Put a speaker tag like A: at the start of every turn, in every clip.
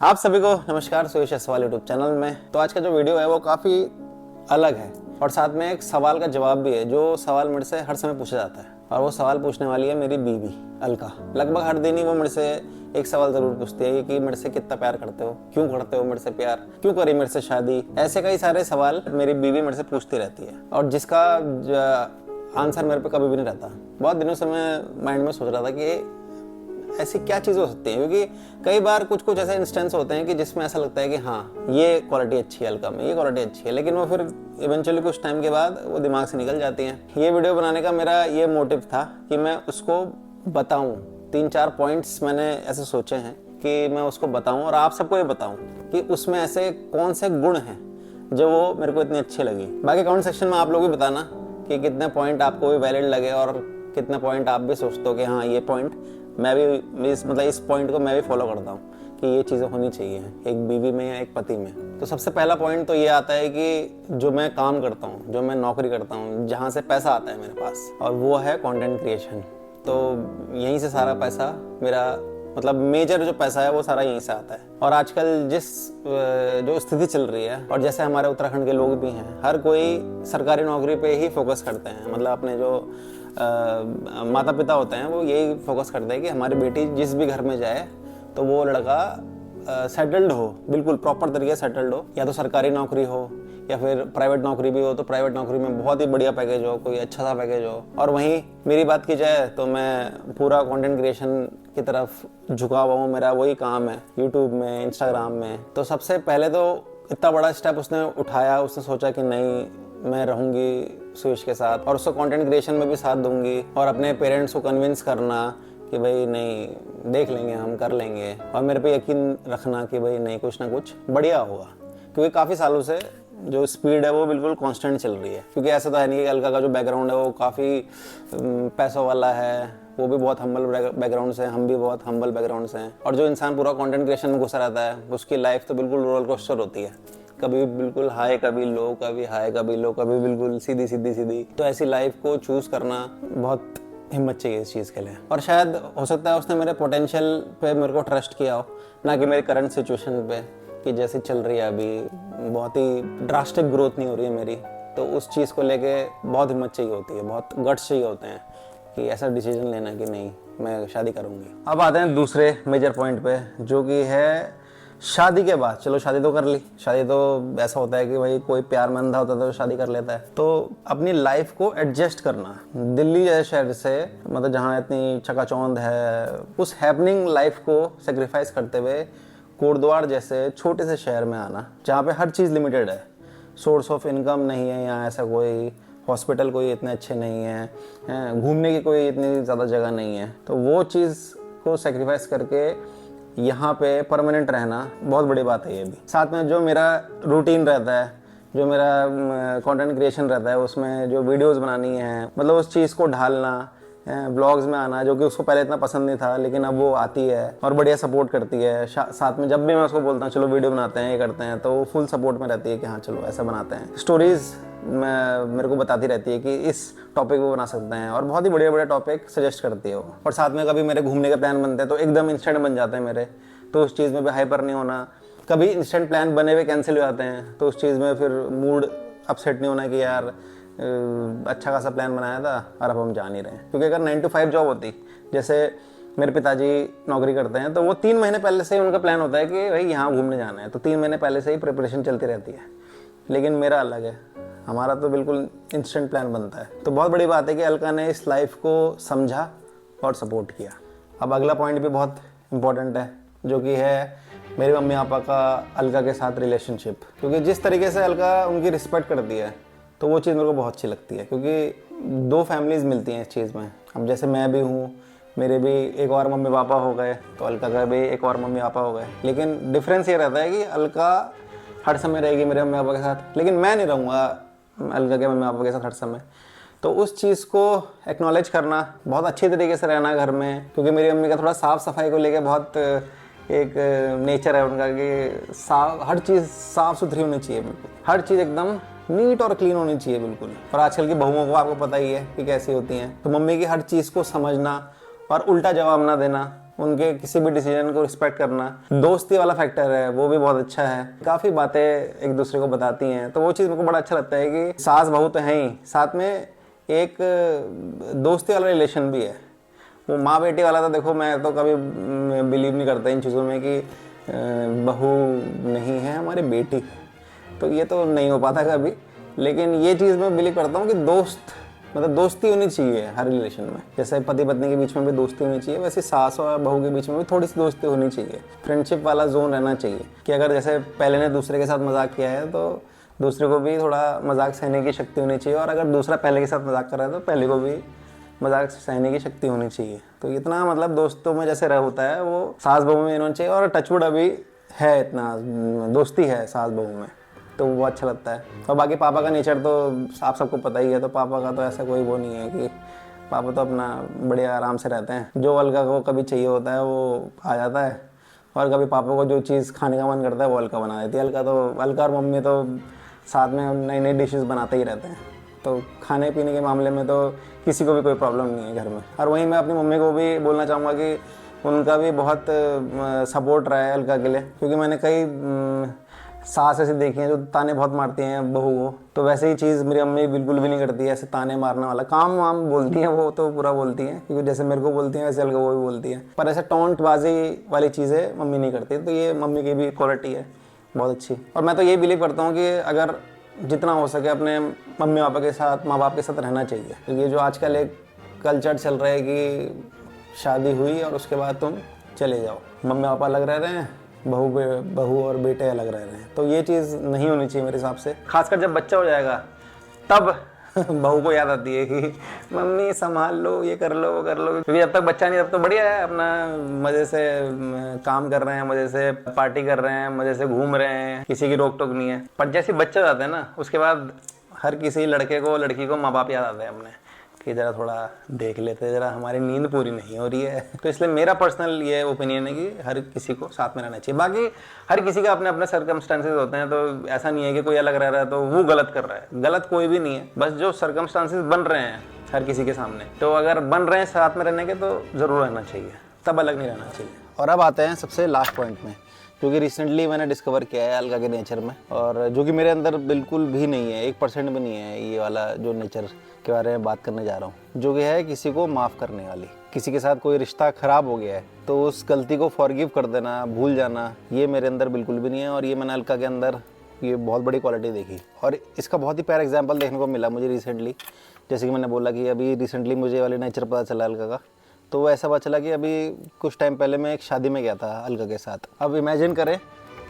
A: आप सभी को नमस्कार सुयश सवाल यूट्यूब चैनल में। तो आज का जो वीडियो है वो काफ़ी अलग है और साथ में एक सवाल का जवाब भी है जो सवाल मेरे से हर समय पूछा जाता है। और वो सवाल पूछने वाली है मेरी बीवी अलका। लगभग हर दिन ही वो मेरे से एक सवाल ज़रूर पूछती है कि मेरे से कितना प्यार करते हो, क्यों करते हो मेरे से प्यार, क्यों करी मेरे से शादी। ऐसे कई सारे सवाल मेरी बीवी मेरे से पूछती रहती है और जिसका आंसर मेरे पे कभी भी नहीं रहता। बहुत दिनों से मैं माइंड में सोच रहा था कि ऐसी क्या चीज़ हो सकती है, क्योंकि कई बार कुछ ऐसे इंस्टेंस होते हैं कि जिसमें ऐसा लगता है कि हाँ ये क्वालिटी अच्छी है अलका में, ये क्वालिटी अच्छी है, लेकिन वो फिर इवेंचुअली कुछ टाइम के बाद वो दिमाग से निकल जाती हैं। ये वीडियो बनाने का मेरा ये मोटिव था कि मैं उसको बताऊं। 3-4 पॉइंट्स मैंने ऐसे सोचे हैं कि मैं उसको बताऊं और आप सबको ये बताऊं कि उसमें ऐसे कौन से गुण हैं जो वो मेरे को इतनी अच्छी लगी। बाकी कमेंट सेक्शन में आप लोग भी बताना कि कितने पॉइंट आपको भी वैलिड लगे और कितने पॉइंट आप भी सोचते हो कि हाँ ये पॉइंट मैं भी इस पॉइंट को मैं भी फॉलो करता हूँ कि ये चीज़ें होनी चाहिए एक बीवी में या एक पति में। तो सबसे पहला पॉइंट तो ये आता है कि जो मैं काम करता हूँ, जो मैं नौकरी करता हूँ, जहाँ से पैसा आता है मेरे पास, और वो है कंटेंट क्रिएशन। तो यहीं से सारा पैसा मेरा मतलब मेजर जो पैसा है वो सारा यहीं से आता है। और आजकल जो स्थिति चल रही है और जैसे हमारे उत्तराखंड के लोग भी हैं, हर कोई सरकारी नौकरी पे ही फोकस करते हैं। मतलब अपने जो माता पिता होते हैं वो यही फोकस करते हैं कि हमारी बेटी जिस भी घर में जाए तो वो लड़का सेटल्ड हो, बिल्कुल प्रॉपर तरीके से सेटल्ड हो। या तो सरकारी नौकरी हो या फिर प्राइवेट नौकरी भी हो तो प्राइवेट नौकरी में बहुत ही बढ़िया पैकेज हो, कोई अच्छा सा पैकेज हो। और वहीं मेरी बात की जाए तो मैं पूरा कंटेंट क्रिएशन की तरफ झुका हुआ हूँ। मेरा वही काम है यूट्यूब में, इंस्टाग्राम में। तो सबसे पहले तो इतना बड़ा स्टेप उसने उठाया, उसने सोचा कि नहीं मैं रहूँगी सुयश के साथ और उसको कंटेंट क्रिएशन में भी साथ दूंगी और अपने पेरेंट्स को कन्विंस करना कि भाई नहीं देख लेंगे, हम कर लेंगे, और मेरे पे यकीन रखना कि भाई नहीं कुछ ना कुछ बढ़िया होगा। क्योंकि काफ़ी सालों से जो स्पीड है वो बिल्कुल कांस्टेंट चल रही है। क्योंकि ऐसा तो है नहीं कि अलका का जो बैकग्राउंड है वो काफ़ी पैसों वाला है, वो भी बहुत हम्बल बैकग्राउंड से, हम भी बहुत हम्बल बैकग्राउंड से हैं। और जो इंसान पूरा कंटेंट क्रिएशन में घुसा रहता है उसकी लाइफ तो बिल्कुल रोलर कोस्टर होती है, कभी बिल्कुल हाई कभी लो, कभी हाई कभी लो, कभी बिल्कुल सीधी। तो ऐसी लाइफ को चूज करना बहुत हिम्मत चाहिए इस चीज़ के लिए। और शायद हो सकता है उसने मेरे पोटेंशियल पे मेरे को ट्रस्ट किया हो, ना कि मेरी करंट सिचुएशन पे कि जैसी चल रही है अभी बहुत ही ड्रास्टिक ग्रोथ नहीं हो रही है मेरी। तो उस चीज़ को लेके बहुत हिम्मत चाहिए होती है, बहुत गट्स चाहिए होते हैं कि ऐसा डिसीजन लेना कि नहीं मैं शादी करूँगी। अब आते हैं दूसरे मेजर पॉइंट पे जो कि है शादी के बाद। चलो शादी तो कर ली, शादी तो ऐसा होता है कि भाई कोई प्यार में अंधा होता है तो शादी कर लेता है। तो अपनी लाइफ को एडजस्ट करना, दिल्ली जैसे शहर से मतलब जहाँ इतनी चकाचौंध है, उस हैपनिंग लाइफ को सेक्रीफाइस करते हुए कोटद्वार जैसे छोटे से शहर में आना जहाँ पे हर चीज़ लिमिटेड है, सोर्स ऑफ इनकम नहीं है यहाँ, ऐसा कोई हॉस्पिटल कोई इतने अच्छे नहीं है, घूमने की कोई इतनी ज़्यादा जगह नहीं है। तो वो चीज़ को सेक्रीफाइस करके यहाँ पे परमानेंट रहना बहुत बड़ी बात है ये भी। साथ में जो मेरा रूटीन रहता है, जो मेरा कंटेंट क्रिएशन रहता है, उसमें जो वीडियोस बनानी है, मतलब उस चीज़ को ढालना, ब्लॉग्स में आना, जो कि उसको पहले इतना पसंद नहीं था लेकिन अब वो आती है और बढ़िया सपोर्ट करती है। साथ में जब भी मैं उसको बोलता हूँ चलो वीडियो बनाते हैं, ये करते हैं, तो वो फुल सपोर्ट में रहती है कि हाँ चलो ऐसा बनाते हैं। स्टोरीज़ मेरे को बताती रहती है कि इस टॉपिक को बना सकते हैं और बहुत ही बढ़िया टॉपिक सजेस्ट करती है वो। और साथ में कभी मेरे घूमने के प्लान बनते हैं तो एकदम इंस्टेंट बन जाते हैं मेरे, तो उस चीज़ में भी हाइपर नहीं होना। कभी इंस्टेंट प्लान बने हुए कैंसिल हो जाते हैं तो उस चीज़ में फिर मूड अपसेट नहीं होना कि यार अच्छा खासा प्लान बनाया था और अब हम जा नहीं रहे हैं। क्योंकि अगर 9 to 5 जॉब होती, जैसे मेरे पिताजी नौकरी करते हैं, तो वो 3 महीने पहले से ही उनका प्लान होता है कि भाई यहाँ घूमने जाना है, तो 3 महीने पहले से ही प्रिपरेशन चलती रहती है। लेकिन मेरा अलग है, हमारा तो बिल्कुल इंस्टेंट प्लान बनता है। तो बहुत बड़ी बात है कि अलका ने इस लाइफ को समझा और सपोर्ट किया। अब अगला पॉइंट भी बहुत इंपॉर्टेंट है जो कि है मेरे मम्मी पापा का अलका के साथ रिलेशनशिप। क्योंकि जिस तरीके से अलका उनकी रिस्पेक्ट करती है तो वो चीज़ मेरे को बहुत अच्छी लगती है। क्योंकि 2 फैमिलीज़ मिलती हैं इस चीज़ में। अब जैसे मैं भी हूँ, मेरे भी एक और मम्मी पापा हो गए, तो अलका का भी एक और मम्मी पापा हो गए। लेकिन डिफरेंस ये रहता है कि अलका हर समय रहेगी मेरे मम्मी पापा के साथ, लेकिन मैं नहीं रहूँगा अलका के मम्मी पापा के साथ हर समय। तो उस चीज़ को एक्नॉलेज करना, बहुत अच्छे तरीके से रहना घर में। क्योंकि मेरी मम्मी का थोड़ा साफ़ सफाई को लेके बहुत एक नेचर है उनका कि हर चीज़ साफ़ सुथरी होनी चाहिए, बिल्कुल हर चीज़ एकदम नीट और क्लीन होनी चाहिए बिल्कुल। और आजकल की बहुओं को आपको पता ही है कि कैसी होती हैं। तो मम्मी की हर चीज़ को समझना और उल्टा जवाब ना देना, उनके किसी भी डिसीजन को रिस्पेक्ट करना, दोस्ती वाला फैक्टर है वो भी बहुत अच्छा है। काफ़ी बातें एक दूसरे को बताती हैं, तो वो चीज़ मेरे को बड़ा अच्छा लगता है कि सास बहू तो हैं ही, साथ में एक दोस्ती वाला रिलेशन भी है। वो माँ बेटी वाला तो देखो, मैं तो कभी बिलीव नहीं करता इन चीज़ों में कि बहू नहीं है हमारी बेटी है, तो ये तो नहीं हो पाता कभी। लेकिन ये चीज़ मैं बिलीव करता हूँ कि दोस्त मतलब दोस्ती होनी चाहिए हर रिलेशन में। जैसे पति पत्नी के बीच में भी दोस्ती होनी चाहिए, वैसे सास और बहू के बीच में भी थोड़ी सी दोस्ती होनी चाहिए। फ्रेंडशिप वाला जोन रहना चाहिए कि अगर जैसे पहले ने दूसरे के साथ मजाक किया है तो दूसरे को भी थोड़ा मजाक सहने की शक्ति होनी चाहिए, और अगर दूसरा पहले के साथ मजाक कर रहा है तो पहले को भी मजाक सहने की शक्ति होनी चाहिए। तो इतना मतलब दोस्तों में जैसे रह होता है वो सास बहू में होना चाहिए, और टचवुड अभी है, इतना दोस्ती है सास बहू में, तो वो अच्छा लगता है। और बाकी पापा का नेचर तो आप सबको पता ही है, तो पापा का तो ऐसा कोई वो नहीं है कि पापा तो अपना बढ़िया आराम से रहते हैं। जो अलका को कभी चाहिए होता है वो आ जाता है, और कभी पापा को जो चीज़ खाने का मन करता है वो अलका बना देती है। अलका और मम्मी तो साथ में नई नई डिशेस बनाते ही रहते हैं, तो खाने पीने के मामले में तो किसी को भी कोई प्रॉब्लम नहीं है घर में। और वहीं मैं अपनी मम्मी को भी बोलना चाहूँगा कि उनका भी बहुत सपोर्ट रहा है अलका के लिए, क्योंकि मैंने कई सास ऐसी देखी हैं जो ताने बहुत मारती हैं बहू को, तो वैसे ही चीज़ मेरी अम्मी बिल्कुल भी नहीं करती है, ऐसे ताने मारने वाला काम वाम बोलती हैं वो तो पूरा बोलती हैं, क्योंकि जैसे मेरे को बोलती हैं वैसे अलका वो भी बोलती हैं, पर ऐसे टोंट बाजी वाली चीज़ें मम्मी नहीं करती। तो ये मम्मी की भी क्वालिटी है बहुत अच्छी। और मैं तो ये बिलीव करता हूँ कि अगर जितना हो सके अपने मम्मी पापा के साथ, माँ बाप के साथ रहना चाहिए, क्योंकि ये जो आजकल एक कल्चर चल रहा है कि शादी हुई और उसके बाद तुम चले जाओ, मम्मी पापा अलग रह रहे हैं, बहू और बेटे अलग रह रहे हैं, तो ये चीज़ नहीं होनी चाहिए मेरे हिसाब से। खासकर जब बच्चा हो जाएगा तब बहू को याद आती है कि मम्मी संभाल लो, ये कर लो वो कर लो, क्योंकि जब तक बच्चा नहीं तब तो बढ़िया है, अपना मज़े से काम कर रहे हैं, मज़े से पार्टी कर रहे हैं, मज़े से घूम रहे हैं, किसी की रोक टोक नहीं है। पर जैसे बच्चा जाता है ना, उसके बाद हर किसी लड़के को लड़की को माँ बाप याद आते हैं अपने, कि ज़रा थोड़ा देख लेते, ज़रा हमारी नींद पूरी नहीं हो रही है। तो इसलिए मेरा पर्सनल ये ओपिनियन है कि हर किसी को साथ में रहना चाहिए। बाकी हर किसी का अपने अपने सर्कमस्टांसेस होते हैं, तो ऐसा नहीं है कि कोई अलग रह रहा है तो वो गलत कर रहा है। गलत कोई भी नहीं है, बस जो सर्कमस्टांसेस बन रहे हैं हर किसी के सामने, तो अगर बन रहे हैं साथ में रहने के तो ज़रूर रहना चाहिए, तब अलग नहीं रहना चाहिए। और अब आते हैं सबसे लास्ट पॉइंट में, जो कि रिसेंटली मैंने डिस्कवर किया है अलका के नेचर में, और जो कि मेरे अंदर बिल्कुल भी नहीं है, 1% भी नहीं है ये वाला जो नेचर के बारे में बात करने जा रहा हूँ, जो कि है किसी को माफ़ करने वाली। किसी के साथ कोई रिश्ता ख़राब हो गया है तो उस गलती को फॉरगिव कर देना, भूल जाना, ये मेरे अंदर बिल्कुल भी नहीं है। और ये मैंने अलका के अंदर ये बहुत बड़ी क्वालिटी देखी, और इसका बहुत ही प्यारा एग्जाम्पल देखने को मिला मुझे रिसेंटली। जैसे कि मैंने बोला कि अभी रिसेंटली मुझे वाले नेचर पता चला अलका का, तो ऐसा पता चला कि अभी कुछ टाइम पहले मैं एक शादी में गया था अलका के साथ। अब इमेजिन करें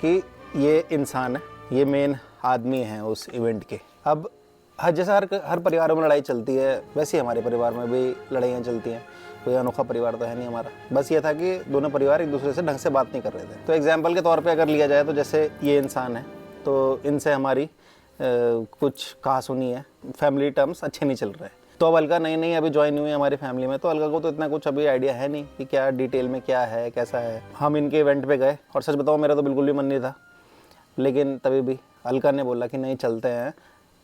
A: कि ये इंसान है, ये मेन आदमी है उस इवेंट के। अब जैसा हर परिवारों में लड़ाई चलती है, वैसे ही हमारे परिवार में भी लड़ाइयाँ चलती हैं। कोई अनोखा परिवार तो है नहीं हमारा, बस ये था कि दोनों परिवार एक दूसरे से ढंग से बात नहीं कर रहे थे। तो एग्जाम्पल के तौर पे अगर लिया जाए तो जैसे ये इंसान है, तो इनसे हमारी कुछ कहासुनी है, फैमिली टर्म्स अच्छे नहीं चल रहे। तो अब अलका नई अभी ज्वाइन हुई है हमारी फैमिली में, तो अलका को तो इतना कुछ अभी आइडिया है नहीं कि क्या डिटेल में क्या है कैसा है। हम इनके इवेंट पे गए, और सच बताओ मेरा तो बिल्कुल भी मन नहीं था, लेकिन तभी भी अलका ने बोला कि नहीं चलते हैं,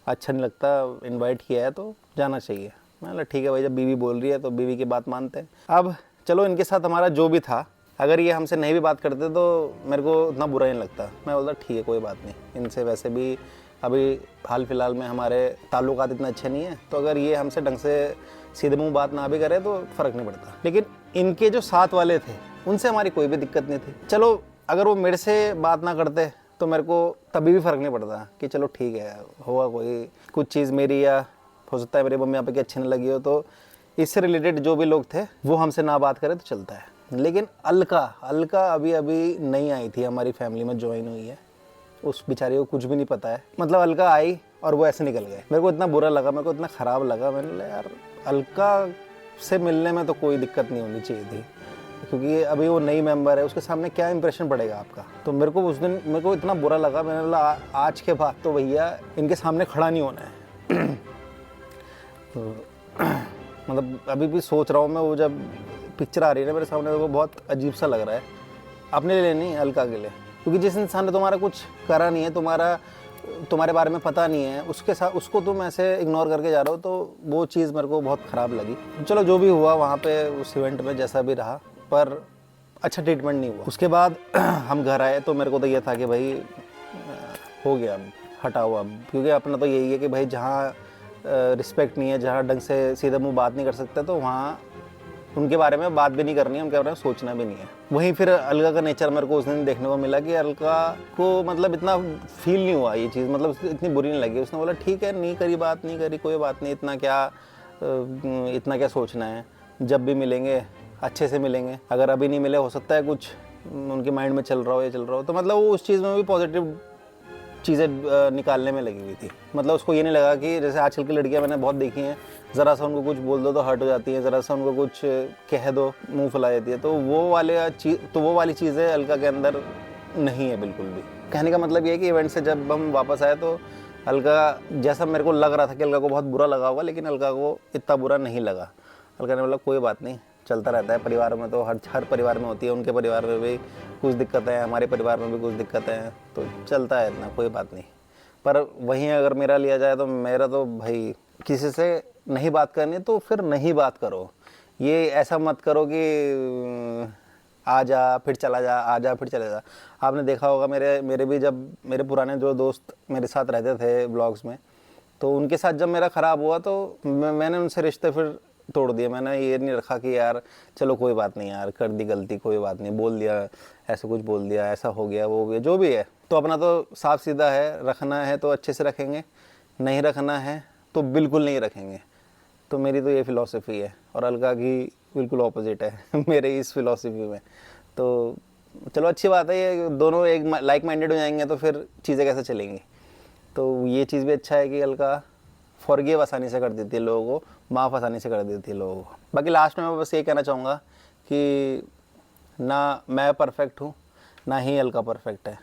A: अच्छा नहीं लगता, इनवाइट किया है तो जाना चाहिए। मैं बोला ठीक है भाई, जब बीवी बोल रही है तो बीवी की बात मानते हैं। अब चलो इनके साथ हमारा जो भी था, अगर ये हमसे नहीं भी बात करते तो मेरे को उतना बुरा नहीं लगता। मैं बोलता ठीक है कोई बात नहीं, इनसे वैसे भी अभी हाल फिलहाल में हमारे ताल्लुकात इतने अच्छे नहीं हैं, तो अगर ये हमसे ढंग से सीधे मुंह बात ना भी करे तो फ़र्क नहीं पड़ता। लेकिन इनके जो साथ वाले थे उनसे हमारी कोई भी दिक्कत नहीं थी। चलो अगर वो मेरे से बात ना करते तो मेरे को तभी भी फ़र्क नहीं पड़ता कि चलो ठीक है, होगा कोई कुछ चीज़ मेरी, या हो सकता है मेरे मम्मी पापा की अच्छी नहीं लगी हो, तो इससे रिलेटेड जो भी लोग थे वो हमसे ना बात करें तो चलता है। लेकिन अलका अभी नई आई थी हमारी फैमिली में, ज्वाइन हुई है, उस बेचारी को कुछ भी नहीं पता है। मतलब अलका आई और वो ऐसे निकल गए। मेरे को इतना बुरा लगा, मेरे को इतना ख़राब लगा। मैंने बोला यार अलका से मिलने में तो कोई दिक्कत नहीं होनी चाहिए थी, क्योंकि अभी वो नई मेंबर है, उसके सामने क्या इंप्रेशन पड़ेगा आपका। तो मेरे को उस दिन मेरे को इतना बुरा लगा, मैंने बोला आज के बाद तो भैया इनके सामने खड़ा नहीं होना है। तो मतलब अभी भी सोच रहा हूँ मैं, वो जब पिक्चर आ रही है ना मेरे सामने, तो वो बहुत अजीब सा लग रहा है, अपने लिए नहीं अलका के लिए। क्योंकि जिस इंसान ने तुम्हारा कुछ करा नहीं है, तुम्हारे बारे में पता नहीं है, उसके साथ उसको तुम ऐसे इग्नोर करके जा रहे हो, तो वो चीज़ मेरे को बहुत ख़राब लगी। चलो जो भी हुआ वहाँ पे उस इवेंट में जैसा भी रहा, पर अच्छा ट्रीटमेंट नहीं हुआ। उसके बाद हम घर आए तो मेरे को तो ये था कि भाई हो गया, अब हटाओ अब, क्योंकि अपना तो यही है कि भाई जहाँ रिस्पेक्ट नहीं है, जहाँ ढंग से सीधे मुंह बात नहीं कर सकते, तो वहाँ उनके बारे में बात भी नहीं करनी है, उनके बारे में सोचना भी नहीं है। वहीं फिर अलका का नेचर मेरे को उस दिन देखने को मिला कि अलका को मतलब इतना फील नहीं हुआ ये चीज़, मतलब इतनी बुरी नहीं लगी। उसने बोला ठीक है, नहीं करी बात, नहीं करी, कोई बात नहीं, इतना क्या सोचना है, जब भी मिलेंगे अच्छे से मिलेंगे, अगर अभी नहीं मिले हो सकता है कुछ उनके माइंड में चल रहा हो या चल रहा हो, तो मतलब वो उस चीज़ में भी पॉजिटिव चीज़ें निकालने में लगी हुई थी। मतलब उसको ये नहीं लगा कि जैसे आजकल की लड़कियां मैंने बहुत देखी हैं, ज़रा सा उनको कुछ बोल दो तो हर्ट हो जाती हैं, ज़रा सा उनको कुछ कह दो मुंह फुला देती है, तो वो वाली चीज़ें अलका के अंदर नहीं है बिल्कुल भी। कहने का मतलब ये है कि इवेंट से जब हम वापस आए तो अलका, जैसा मेरे को लग रहा था कि अलका को बहुत बुरा लगा होगा, लेकिन अलका को इतना बुरा नहीं लगा। अलका ने बोला कोई बात नहीं, चलता रहता है, परिवार में तो हर परिवार में होती है, उनके परिवार में भी कुछ दिक्कतें हैं, हमारे परिवार में भी कुछ दिक्कतें हैं, तो चलता है इतना, कोई बात नहीं। पर वहीं अगर मेरा लिया जाए तो मेरा तो भाई किसी से नहीं बात करनी तो फिर नहीं बात करो। ये ऐसा मत करो कि आ जा फिर चला जा, आ जा फिर चला जा। आपने देखा होगा मेरे भी, जब मेरे पुराने जो दोस्त मेरे साथ रहते थे ब्लॉग्स में, तो उनके साथ जब मेरा ख़राब हुआ तो मैंने उनसे रिश्ते फिर तोड़ दिए। मैंने ये नहीं रखा कि यार चलो कोई बात नहीं यार, कर दी गलती, कोई बात नहीं, बोल दिया, ऐसे कुछ बोल दिया, ऐसा हो गया, वो हो गया, जो भी है, तो अपना तो साफ सीधा है, रखना है तो अच्छे से रखेंगे, नहीं रखना है तो बिल्कुल नहीं रखेंगे। तो मेरी तो ये फ़िलॉसफी है, और अलका की बिल्कुल ऑपोजिट है मेरे इस फिलॉसफी में। तो चलो अच्छी बात है, ये दोनों एक लाइक माइंडेड हो जाएंगे तो फिर चीज़ें कैसे चलेंगी। तो ये चीज़ भी अच्छा है कि अलका फॉरगिव आसानी से कर देती है लोगों को, माफ़ आसानी से कर देती है लोगों को। बाकी लास्ट में मैं बस ये कहना चाहूँगा कि ना मैं परफेक्ट हूँ, ना ही अलका परफेक्ट है,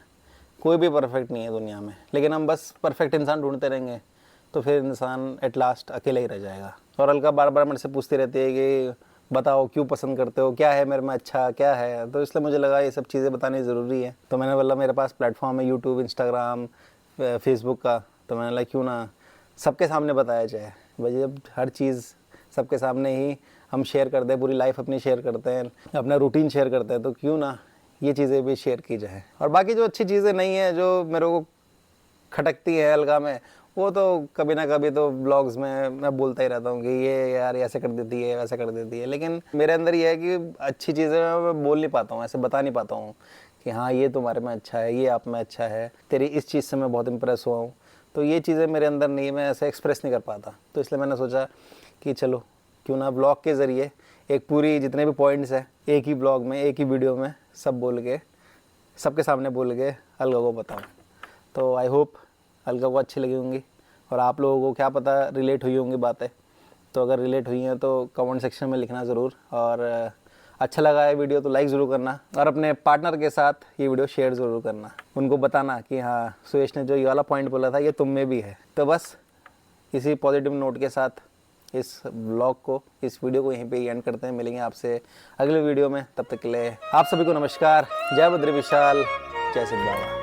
A: कोई भी परफेक्ट नहीं है दुनिया में, लेकिन हम बस परफेक्ट इंसान ढूंढते रहेंगे तो फिर इंसान एट लास्ट अकेले ही रह जाएगा। और अलका बार बार मेरे से पूछती रहती है कि बताओ क्यों पसंद करते हो, क्या है मेरे में अच्छा, क्या है, तो इसलिए मुझे लगा ये सब चीज़ें बतानी ज़रूरी है। तो मैंने बोला मेरे पास प्लेटफॉर्म है यूट्यूब, इंस्टाग्राम, फेसबुक का, तो मैंने बोला क्यों ना सबके सामने बताया जाए। भाई जब हर चीज़ सबके सामने ही हम शेयर करते हैं, पूरी लाइफ अपनी शेयर करते हैं, अपना रूटीन शेयर करते हैं, तो क्यों ना ये चीज़ें भी शेयर की जाए। और बाकी जो अच्छी चीज़ें नहीं है, जो मेरे को खटकती है अलका में, वो तो कभी ना कभी तो ब्लॉग्स में मैं बोलता ही रहता हूँ कि ये यार ऐसे कर देती है, वैसे कर देती है, लेकिन मेरे अंदर ये है कि अच्छी चीज़ें मैं बोल नहीं पाता हूँ, ऐसे बता नहीं पाता हूँ कि हाँ ये तुम्हारे में अच्छा है, ये आप में अच्छा है, तेरी इस चीज़ से मैं बहुत इंप्रेस हुआ हूँ। तो ये चीज़ें मेरे अंदर नहीं, मैं ऐसे एक्सप्रेस नहीं कर पाता। तो इसलिए मैंने सोचा कि चलो क्यों ना ब्लॉग के ज़रिए एक पूरी जितने भी पॉइंट्स हैं एक ही ब्लॉग में, एक ही वीडियो में सब बोल के, सबके सामने बोल के अलका को बताऊँ। तो आई होप अलका को अच्छी लगी होंगी, और आप लोगों को क्या पता रिलेट हुई होंगी बातें। तो अगर रिलेट हुई हैं तो कमेंट सेक्शन में लिखना ज़रूर, और अच्छा लगा है वीडियो तो लाइक ज़रूर करना, और अपने पार्टनर के साथ ये वीडियो शेयर ज़रूर करना, उनको बताना कि हाँ सुयश ने जो ये वाला पॉइंट बोला था ये तुम में भी है। तो बस इसी पॉजिटिव नोट के साथ इस ब्लॉग को, इस वीडियो को यहीं पे एंड करते हैं। मिलेंगे आपसे अगले वीडियो में, तब तक के लिए आप सभी को नमस्कार, जय बद्री विशाल, जय सिद्ध बाबा।